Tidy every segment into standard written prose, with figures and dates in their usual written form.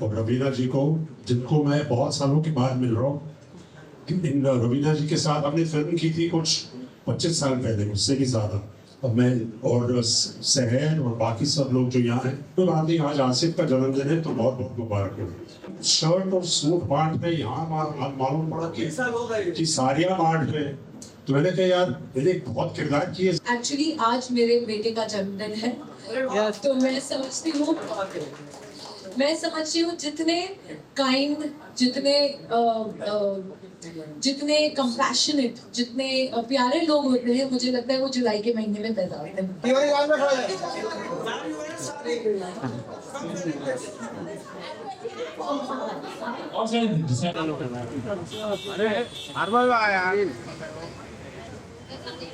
और रवीना जी को, जिनको मैं बहुत सालों के बाद मिल रहा हूँ। इन रवीना जी के साथ हमने फिल्म की थी कुछ 25 साल पहले, उससे भी ज़्यादा। और मैं और सहर और बाकी सब लोग जो यहाँ हैं, तो बात नहीं, आज आसिफ का जन्मदिन है तो बहुत बहुत मुबारक हो। शर्ट और सूट बांट में यहाँ मालूम पड़ा कि सारिया बांट में, तो मैंने कहा यार मैंने बहुत किरदार किए। एक्चुअली आज मेरे बेटे का जन्मदिन है, तो मैं समझती हूँ जितने काइंड, जितने कंपैशनेट, जितने प्यारे लोग होते हैं, मुझे लगता है वो जुलाई के महीने में पैदा होते हैं।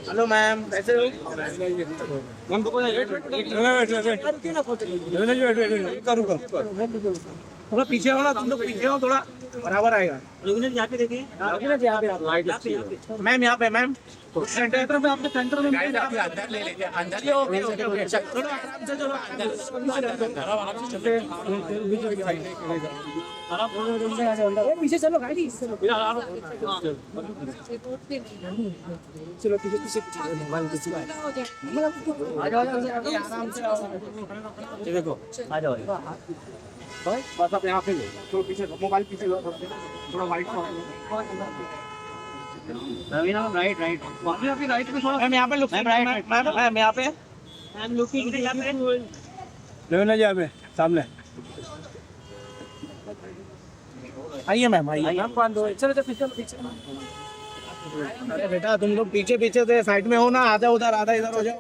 हेलो मैम, कैसे हो? मैम थोड़ा पीछे हो ना, तुम लोग पीछे हो, थोड़ा बराबर आएगा। यहाँ पे देखिए, मैम यहाँ पे, मैम सेंटर में, आपके सेंटर में अंदर ले लीजिए, अंदर चलो आराम से, चलो पीछे चलो, गाड़ी चलो पीछे आ जाओ आराम से, देखो आ जाओ बस आप यहाँ पे थोड़ा पीछे, मोबाइल पीछे थोड़ा वाइट राइट राइट में थोड़ा, मैम यहाँ पे लुक, मैम यहाँ पे, मैम लुकिंग लेना जी, यहाँ पे सामने आइए मैम, आइए मैम, चलो पीछे। अरे बेटा तुम लोग पीछे पीछे से साइड में हो ना, आधा उधर आधा इधर हो जाओ।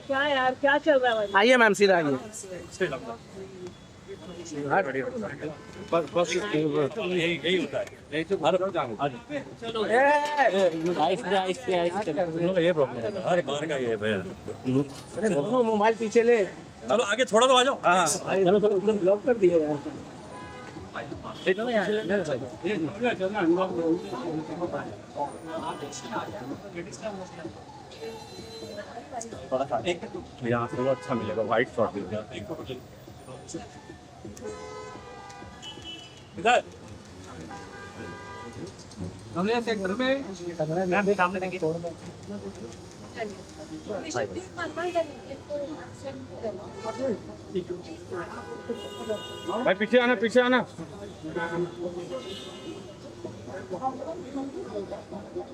क्या यार, क्या चल रहा है? आइए मैम, सीधा आइए। मोबाइल पीछे ले, चलो आगे थोड़ा तो आ जाओ। हाँ चलो ब्लॉक कर दिए यार। यहाँ से वो अच्छा मिलेगा, व्हाइट शॉर्ट इधर हमने सेक्टर में सामने देखिए, भाई पीछे आना, पीछे आना,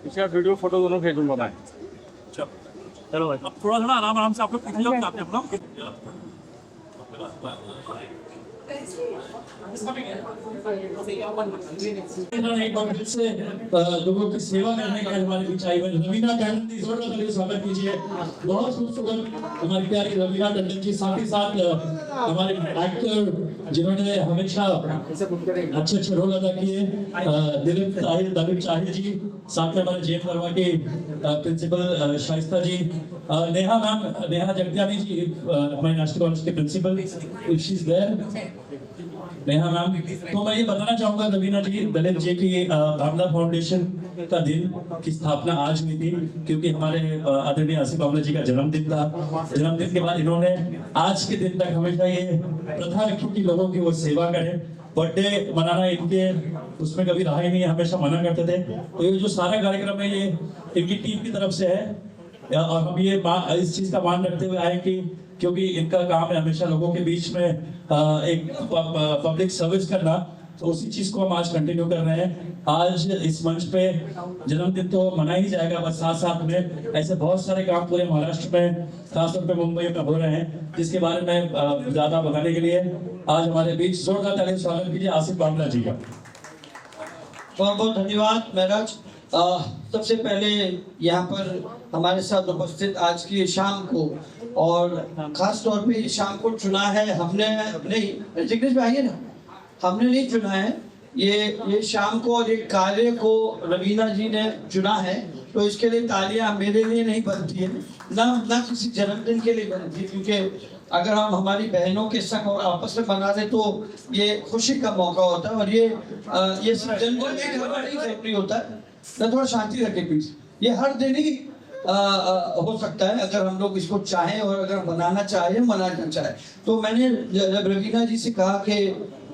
पीछे वीडियो फोटो दोनों भेजूंगा मैं। चलो भाई अब थोड़ा थोड़ा आराम से आप लोग पीछे जाओ, आपने अपना से लोगों की सेवा करने का हमारे बीच आई हुई रवीना टंडन जी, जोरदार तालियों से स्वागत कीजिए। बहुत खूबसूरत हमारी प्यारी रवीना टंडन जी, साथ ही साथ हमारे एक्टर जिन्होंने हमेशा अच्छे रोल अदा किए, दिलीप चाहिल जी, साथ में हमारे जेएम वर्मा के प्रिंसिपल शाइस्ता जी, नेहा जगदानी जी, हमारे नेशनल कॉलेज के principal, she is there Neha ma'am. तो मैं ये बताना चाहूंगा रवीना जी, दलित जी की भावना फाउंडेशन का दिन की स्थापना आज हुई थी, क्योंकि हमारे आदरणीय आसिफ बावला जी का जन्मदिन था। जन्मदिन के बाद इन्होंने आज के दिन तक हमेशा ये प्रथा रखी कि लोगों की वो सेवा करें। बर्थडे मनाना इनके उसमें कभी रहा ही नहीं, हमेशा मना करते थे। तो ये जो सारा कार्यक्रम है ये इनकी टीम की तरफ से है, और हम ये इस चीज का मान रखते हुए आए कि क्योंकि इनका काम है हमेशा लोगों के बीच में एक पब्लिक सर्विस करना, तो उसी चीज को हम आज कंटिन्यू कर रहे हैं। आज इस मंच पे जन्मदिन तो मना ही जाएगा, बस साथ साथ में ऐसे बहुत सारे काम पूरे महाराष्ट्र में, खासतौर पे मुंबई में हो रहे हैं, जिसके बारे में ज्यादा बताने के लिए आज हमारे बीच जोरदार तालियों से स्वागत कीजिए आसिफ बावला जी का। बहुत बहुत धन्यवाद महराज। सबसे पहले यहाँ पर हमारे साथ उपस्थित आज की शाम को, और खास तौर पे इस शाम को चुना है हमने नहीं, जिग्नेश भाई है ना, हमने नहीं चुना है ये शाम को और ये कार्य को रवीना जी ने चुना है, तो इसके लिए तालियां मेरे लिए नहीं बनती है, ना किसी जन्मदिन के लिए बनती है, क्योंकि अगर हम हमारी बहनों के संग और आपस में मना दे तो ये खुशी का मौका होता है, और ये जन्मदिन नहीं जरूरी होता है। तो थोड़ा शांति रखे प्लीज, ये हर दिन ही हो सकता है अगर हम लोग इसको चाहें और अगर बनाना चाहें मनाना चाहें। तो मैंने जब रवीना जी से कहा कि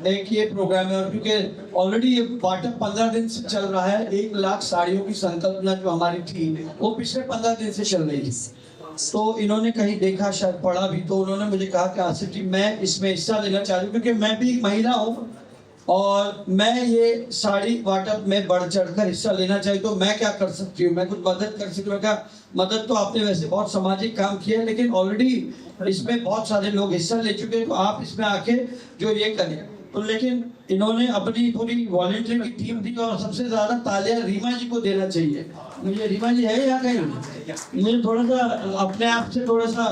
एक ये प्रोग्राम है, और क्योंकि ऑलरेडी ये वाटर 15 दिन से चल रहा है, 1 लाख साड़ियों की संकल्पना जो हमारी थी वो पिछले 15 दिन से चल रही थी। तो इन्होंने कहीं देखा, शायद पढ़ा भी, तो उन्होंने मुझे कहा कि आसिफ जी मैं इसमें हिस्सा लेना चाह रही हूँ, क्योंकि मैं भी एक महिला हूँ और मैं ये साड़ी वाटर में बढ़ चढ़कर हिस्सा लेना चाहिए। तो मैं क्या कर सकती हूँ, मैं कुछ मदद कर सकती हूँ। क्या मदद तो आपने वैसे बहुत सामाजिक काम किया है, लेकिन ऑलरेडी इसमें बहुत सारे लोग हिस्सा ले चुके हैं, तो आप इसमें आके जो ये करें। तो लेकिन इन्होंने अपनी पूरी वॉलंटियर की टीम दी, और सबसे ज्यादा तालियां रीमा जी को देना चाहिए। मुझे रीमा जी है या कहीं, मुझे थोड़ा सा अपने आप से थोड़ा सा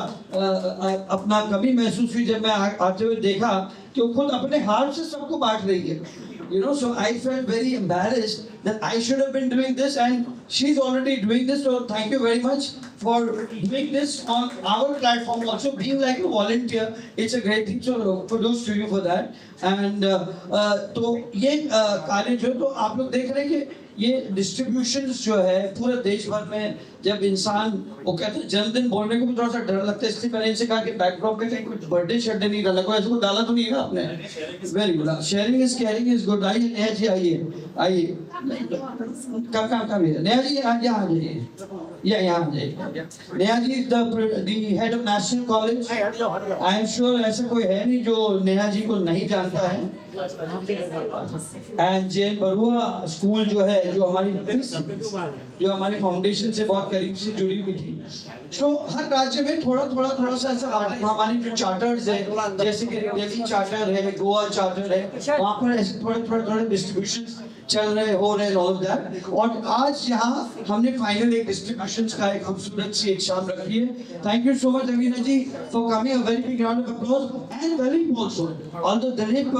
अपना कमी महसूस हुई जब मैं आते हुए देखा कि वो खुद अपने हाथ से सबको बांट रही है। You know, so I felt very embarrassed that I should have been doing this, and she's already doing this. So thank you very much for doing this on our platform, also being like a volunteer. It's a great thing. So kudos to you for that. And तो ये कार्य जो, तो आप लोग देख रहे हैं कि ये डिस्ट्रीब्यूशन जो है पूरे देश भर में, जब इंसान वो कहते हैं जन्मदिन बोलने को भी थोड़ा सा डर लगता है, इसलिए मैंने इनसे कहा कि बैकड्रॉप पे कहीं कुछ बर्थडे शर्डे नहीं डाला, कोई ऐसे को डाला तो नहीं है आपने। Very good, sharing is caring is good. आइए नेहा जी, आइए कम है नेहा जी, यहाँ आ जाइए, यहाँ आ जाइए। Neha ji the head of National College, I am sure ऐसा कोई है नहीं जो नेहा जी को नहीं जानता है। एंड जैन बरुआ स्कूल जो है, जो हमारी फाउंडेशन से बहुत करीब से जुड़ी हुई थी। तो हर राज्य में थोड़ा सा ऐसा हमारी जो चार्टर्स है, जैसे कि दिल्ली चार्टर है, गोवा चार्टर है, वहाँ पर ऐसे थोड़े डिस्ट्रीब्यूशन चल रहे हो रहे ऑल ऑफ दैट। और आज यहाँ हमने फाइनल एक डिस्ट्रीब्यूशन का एक खूबसूरत सी एक शाम रखी है। Thank you so much Raveena ji for coming, a very big round of applause. And Dilip also, although Dilip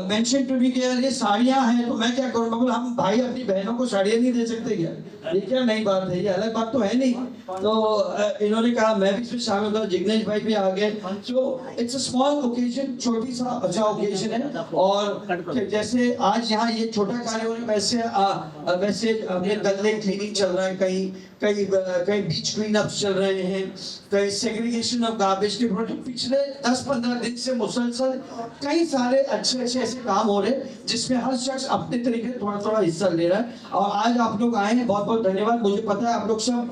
mention to me कि यार ये साड़ियाँ हैं, तो मैं क्या करूँ, मतलब हम भाई अपनी बहनों को साड़ियाँ नहीं दे सकते क्या? ये क्या नई बात है, ये अलग बात तो है नहीं। तो इन्होंने कहा मैं भी इसमें शामिल हुआ, जिग्नेश भाई भी आ गए। So it's a small occasion, छोटी सा अच्छा ओकेजन है। और जैसे आज यहाँ ये छोटा कार्य हो रहा है, वैसे गले क्लीनिंग चल रहा है, कहीं बीच क्लीन अप चल रहे हैं, कहीं सेग्रीगेशन ऑफ गार्बेज के प्रोडक्ट। पिछले 10-15 दिन से मुसलसल कई सारे अच्छे ऐसे काम हो रहे हैं जिसमें हर शख्स अपने तरीके से थोड़ा हिस्सा ले रहा है। और आज आप लोग आए हैं, बहुत बहुत धन्यवाद। मुझे पता है आप लोग सब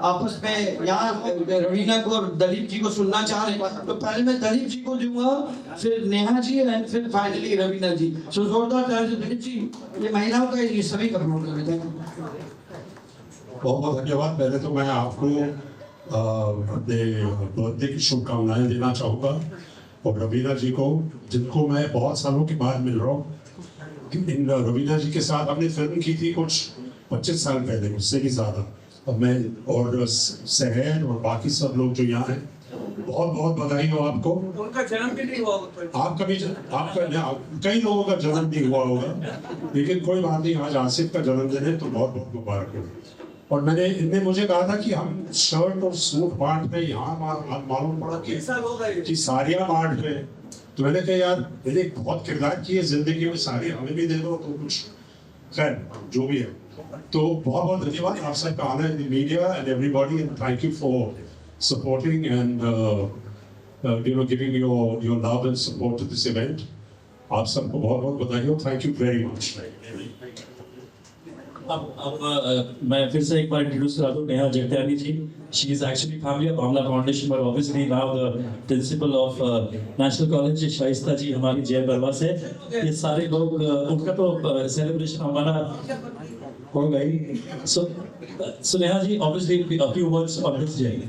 आपस में यहाँ रवीना को और दलीप जी को सुनना चाह रहे हैं, तो पहले मैं दलीप जी को दूंगा, फिर नेहा जी, एंड फिर फाइनली रवीना जी। सो जोरदार ताली से दलीप जी, ये महिलाओं का ये सभी का प्रोग्राम है। थैंक यू, बहुत बहुत धन्यवाद। पहले तो मैं आपको अपने बर्थडे की शुभकामनाएं देना चाहूँगा, और रवीना जी को, जिनको मैं बहुत सालों के बाद मिल रहा हूँ। इन रवीना जी के साथ हमने फिल्म की थी कुछ 25 साल पहले, उससे भी ज़्यादा। और मैं और सहर और बाकी सब लोग जो यहाँ हैं, बहुत बहुत बधाई हो आपको। उनका जन्मदिन नहीं हुआ, आपका भी कई लोगों का जन्म नहीं हुआ होगा, लेकिन कोई बात नहीं, आज आसिफ का जन्मदिन है, तो बहुत बहुत मुबारक हो। और इनने मुझे कहा था कि हम शर्ट और सूट बांट रहे, यहाँ मालूम पड़ा कि साड़ियाँ बांट रहे। तो मैंने कहा यार, मैंने बहुत किरदार किए जिंदगी में, साड़ी हमें भी दे दो, तो कुछ खैर जो भी है। तो बहुत बहुत धन्यवाद आप सबका आना, इन media and everybody, and thank you for supporting and giving your love and support to this event. आप सबको बहुत बहुत बधाई हो, थैंक यू वेरी मच। अब मैं फिर से एक बार इंट्रोड्यूस करा दूं, Neha Jagtiani ji. She is actually family of Bangla Foundation, but obviously now the principal of National College. Shaista ji हमारी जय बरवा से। ये सारे लोग, उनका तो सेलिब्रेशन हमारा होगा ही। So Neha ji, obviously a few words on this day.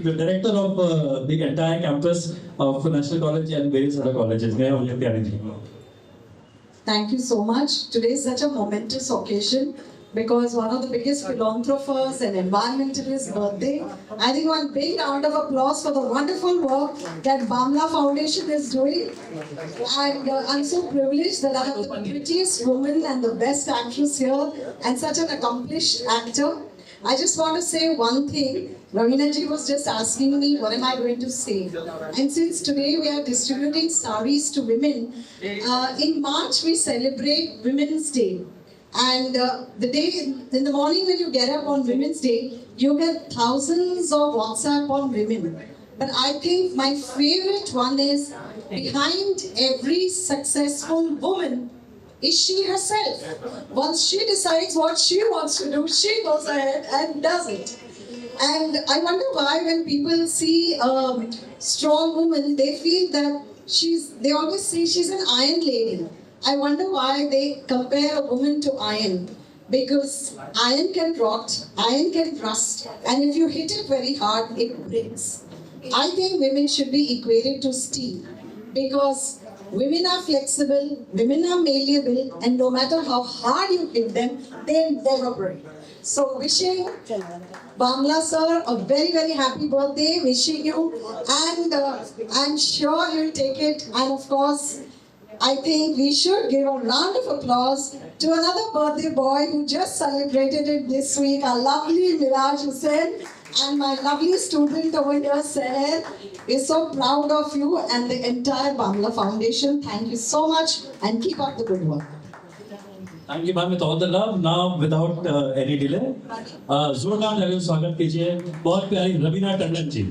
The director of the entire campus of National College and various other colleges. Neha Jagtiani ji. Thank you so much. Today is such a momentous occasion because one of the biggest philanthropists and environmentalists' birthday. I think one big round of applause for the wonderful work that Bamla Foundation is doing. And I'm so privileged that I have the prettiest woman and the best actress here and such an accomplished actor. I just want to say one thing. Ravina ji was just asking me, what am I going to say? And since today we are distributing sarees to women, in March we celebrate Women's Day. And the day in the morning when you get up on Women's Day, you get thousands of WhatsApp on women. But I think my favorite one is, behind every successful woman is she herself. Once she decides what she wants to do, she goes ahead and does it. And I wonder why when people see a strong woman, they feel that they always say she's an iron lady. I wonder why they compare a woman to iron. Because iron can rot, iron can rust, and if you hit it very hard, it breaks. I think women should be equated to steel, because women are flexible, women are malleable, and no matter how hard you hit them, they never break. So wishing Bamla sir a very, very happy birthday, wishing you, and I'm sure you'll take it. And of course, I think we should give a round of applause to another birthday boy who just celebrated it this week, our lovely Miraj Hussain, and my lovely student over here, Seher. We're so proud of you and the entire Bamla Foundation. Thank you so much and keep up the good work. Thank you, ma'am, with all the love. Now, without any delay, जोरदार तालियों से स्वागत कीजिए बहुत प्यारी रवीना टंडन जी.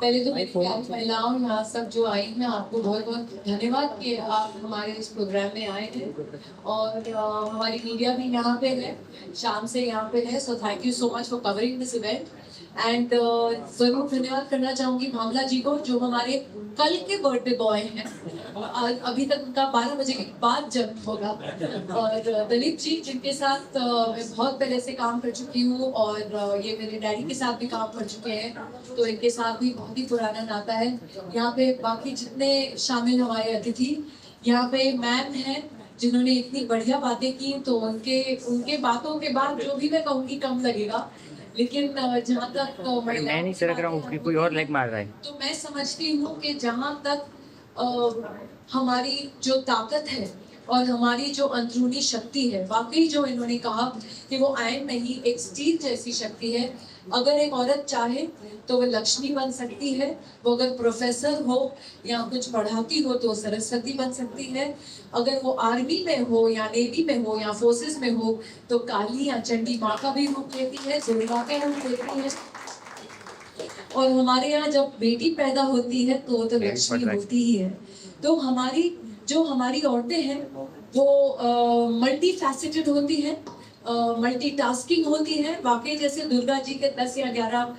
पहले तो मैं प्यारी महिलाओं यहाँ सब जो आई, मैं आपको बहुत बहुत धन्यवाद कि आप हमारे इस प्रोग्राम में आए हैं. और हमारी मीडिया भी यहाँ पे है, शाम से यहाँ पे है. So thank you so much for covering this event. And ज़रूर धन्यवाद करना चाहूँगी भावना जी को, जो हमारे कल के बर्थडे बॉय हैं. अभी तक उनका 12 बजे के बाद जन्म होगा. और दलीप जी, जिनके साथ मैं बहुत पहले से काम कर चुकी हूँ, और ये मेरे डैडी के साथ भी काम कर चुके हैं, तो इनके साथ भी बहुत ही पुराना नाता है. यहाँ पे बाकी जितने शामिल हमारे अतिथि, यहाँ पे मैम हैं जिन्होंने इतनी बढ़िया बातें की, तो उनके बातों के बाद जो भी मैं कहूँगी कम लगेगा. लेकिन जहाँ तक मैं नहीं सरक रहा हूँ, कोई और लेग मार रहा है. तो मैं समझती हूँ कि जहाँ तक हमारी जो ताकत है और हमारी जो अंदरूनी शक्ति है, वाकई जो इन्होंने कहा कि वो आयन नहीं, एक स्टील जैसी शक्ति है. अगर एक औरत चाहे तो वो लक्ष्मी बन सकती है. वो अगर प्रोफेसर हो या कुछ पढ़ाती हो तो सरस्वती बन सकती है. अगर वो आर्मी में हो या नेवी में हो या फोर्सेस में हो तो काली या चंडी माँ का भी रूप लेती है, दुर्गा का रूप लेती है. और हमारे यहाँ जब बेटी पैदा होती है तो लक्ष्मी होती ही है. तो हमारी औरतें हैं वो मल्टी फैसेटेड होती हैं, मल्टीटास्किंग होती है. वाकई जैसे दुर्गा जी के 10 या 11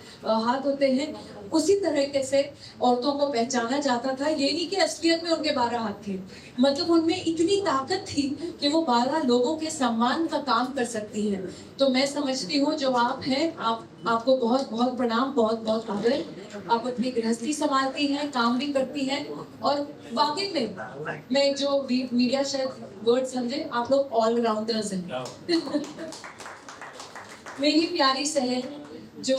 हाथ होते हैं, उसी तरीके से औरतों को पहचाना जाता था. ये नहीं कि असलियत में उनके 12 हाथ थे, मतलब उनमें इतनी ताकत थी कि वो 12 लोगों के सम्मान का काम कर सकती हैं. तो मैं समझती हूँ जो आप हैं, आपको बहुत बहुत प्रणाम, बहुत बहुत आदर. आप अपनी गृहस्थी संभालती हैं, काम भी करती हैं, और वाकई में मैं जो मीडिया शायद वर्ड समझे, आप लोग ऑलराउंडर्स हैं. मेरी प्यारी सहर जो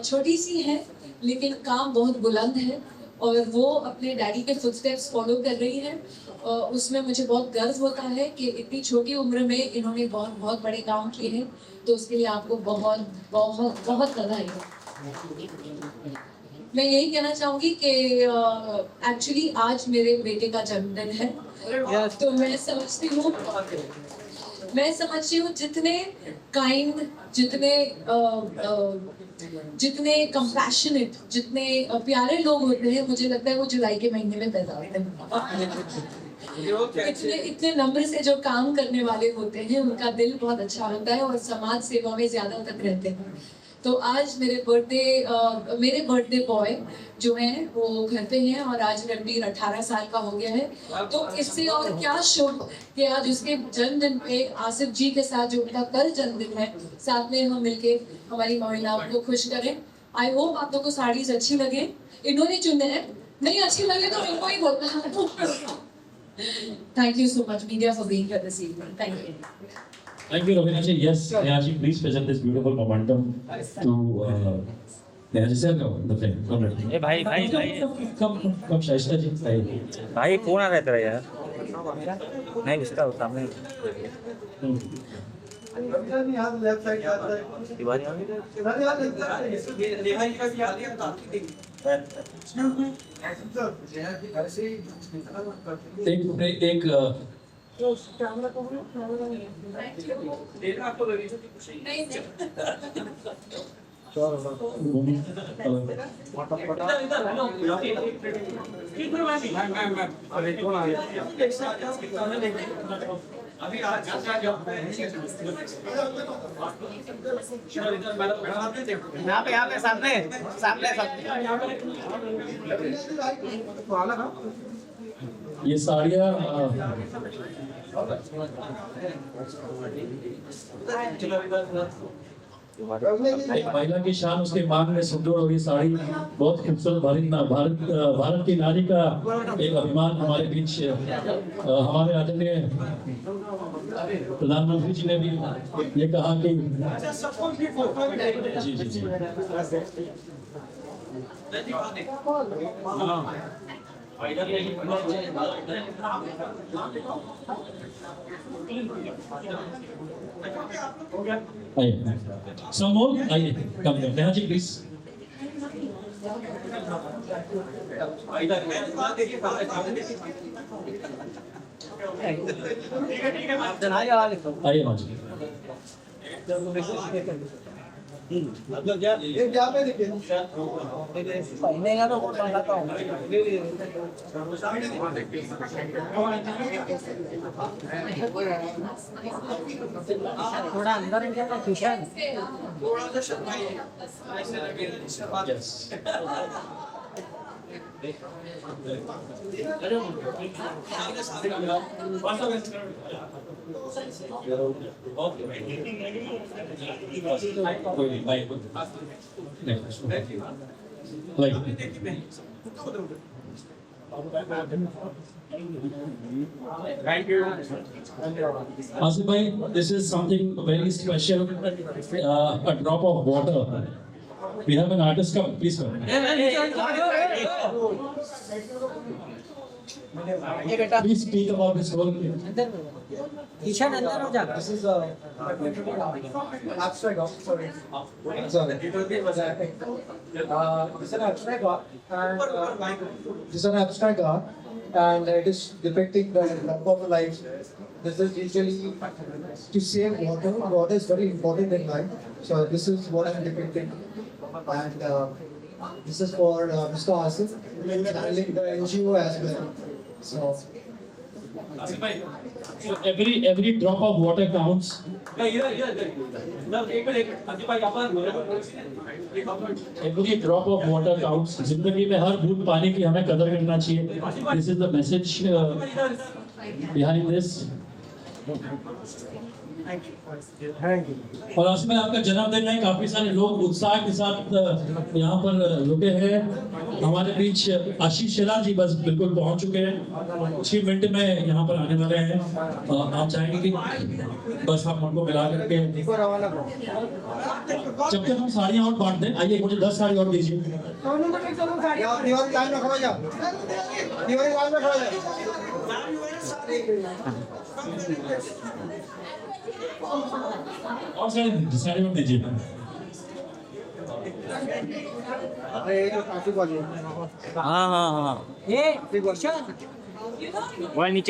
छोटी सी है लेकिन काम बहुत बुलंद है, और वो अपने डैडी के फुटस्टेप्स फॉलो कर रही है. उसमें मुझे बहुत गर्व होता है कि इतनी छोटी उम्र में इन्होंने बहुत बहुत बड़े काम किए हैं. तो उसके लिए आपको बहुत बहुत बहुत बधाई. मैं यही कहना चाहूँगी कि एक्चुअली आज मेरे बेटे का जन्मदिन है. तो मैं समझती हूँ जितने काइंड, जितने कंपैशनेट, जितने प्यारे लोग होते हैं, मुझे लगता है वो जुलाई के महीने में पैदा होते हैं. इतने नम्र से जो काम करने वाले होते हैं, उनका दिल बहुत अच्छा होता है और समाज सेवा में ज्यादा तक रहते हैं. तो आज मेरे बर्थडे बॉय जो हैं वो घर पे हैं, और आज रणबीर 18 साल का हो गया है. तो इससे और क्या शुभ कि आज उसके जन्मदिन पे आसिफ जी के साथ, जो उनका कल जन्मदिन है, साथ में हम मिलके हमारी महिलाओं को खुश करें. आई होप आप लोगों को साड़ीज अच्छी लगे. इन्होंने चुने हैं, नहीं अच्छी लगे तो इनको ही बोलना. Thank you so much, media, for being here this evening. Thank you. Thank you, Ravina ji. Yes, Neha ji, please present this beautiful momentum to Neha ji. Sir, come the frame. Come right. ए भाई Come, Shaista ji. भाई कौन आ रहा है तेरा यार? नहीं उसका सामने. एक नहीं यहाँ पे सामने सामने ये साड़ियाँ एक महिला की शान उसके मांग में सिंदूर और ये साड़ी बहुत खूबसूरत भारत की नारी का एक अभिमान हमारे बीच हमारे आदरणीय प्रधानमंत्री जी ने भी ये कहा कि जी जी जी आइए समोल आइए कम नेहा जी प्लीज आइए माँ जी पहनेगा तो बहुत लगाता हूँ थोड़ा अंदर गया था Kishan Asif bhai, this is something very special, a drop of water. We have an artist come, please come. Please speak about this whole thing. Kishan अंदर हो जा This is abstract art. Sorry. This is an abstract art, and this is an abstract art, and it is depicting the love of life. This is usually to save water. Water is very important in life. So this is what I'm depicting, and this is for Mr. Asif, handling the NGO as well. So. So every drop of water counts. Every drop of water counts. जिंदगी में हर बूंद पानी की हमें कदर करना चाहिए. This is the message behind this. और आसिफ भाई आपका जन्मदिन है, काफी सारे लोग उत्साह के साथ यहाँ पर रुके हैं. हमारे बीच आशीष शेलार जी बस बिल्कुल पहुँच चुके हैं, 6 मिनट में यहाँ पर आने वाले हैं. आप चाहेंगे कि बस आप उनको मिला करके जब तक हम साड़ियाँ और बांट दें. आइए मुझे 10 साड़ी और दीजिए. और साड़ी और दीजिए. हाँ हाँ हाँ ये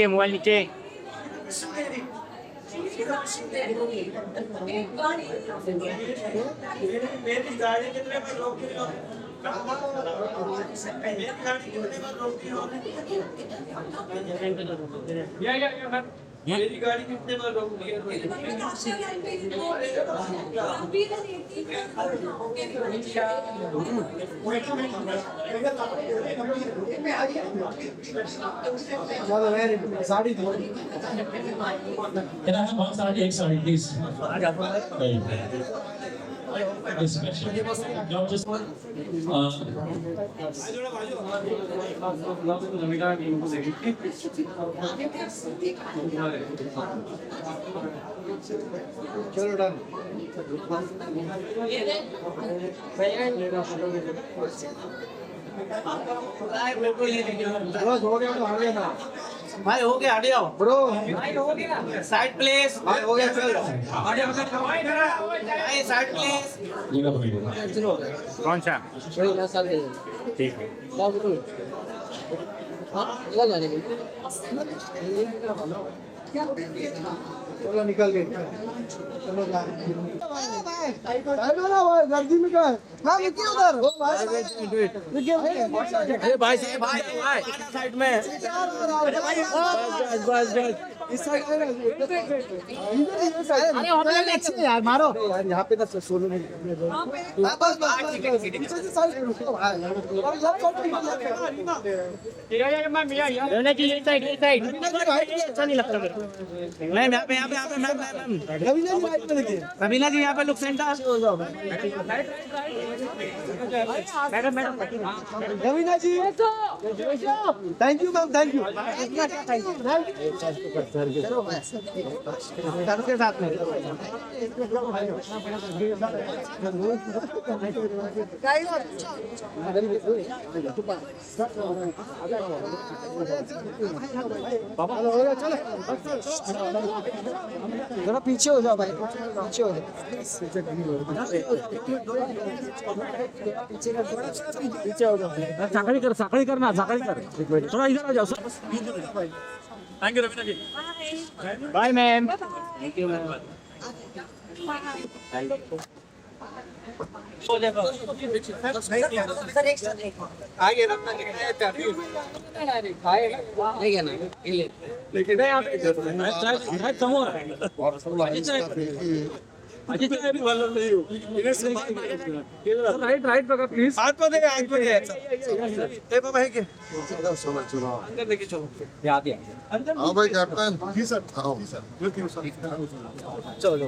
मोबाइल नीचे मेरी गाड़ी कितने बार रोक दिया? Sari Can I have one sari, एक साड़ी please? Not just चलो डन. बस हो गया तो आ गया ना. भाई हो गया, हट जाओ ब्रो। साइड प्लेस भाई हो गया, चल भाई साइड प्लेस। कौन सा? ठीक है। चलो निकल गए, चलो गर्दी में क्या है? हाँ रुकिए उधर, अरे भाई साइड में बस इस साइड यार मारो यार, यहाँ पे ना सोनू नहीं बस पीछे से साइड रुको भाई। अच्छा नहीं लगता मेरे को। मैम यहाँ पे मैम रवीना जी राइट में देखिए, रवीना जी यहाँ पे look centre. Raveena ji thank you ma'am, thank you. के साथ में जरा पीछे हो जाओ भाई, पीछे हो जाओ। पीछे हो जाओ, साखड़ी करना थोड़ा इधर आ जाओ sir. Thank you Raveena ji. Bye ma'am. आगे रखना लेकिन राइट पकड़ प्लीज। हाथ पे दे, हाथ पे दे। ए बाबा है के अंदर लेके चलो। हाँ भाई कैप्टन। जी सर। हाँ चलो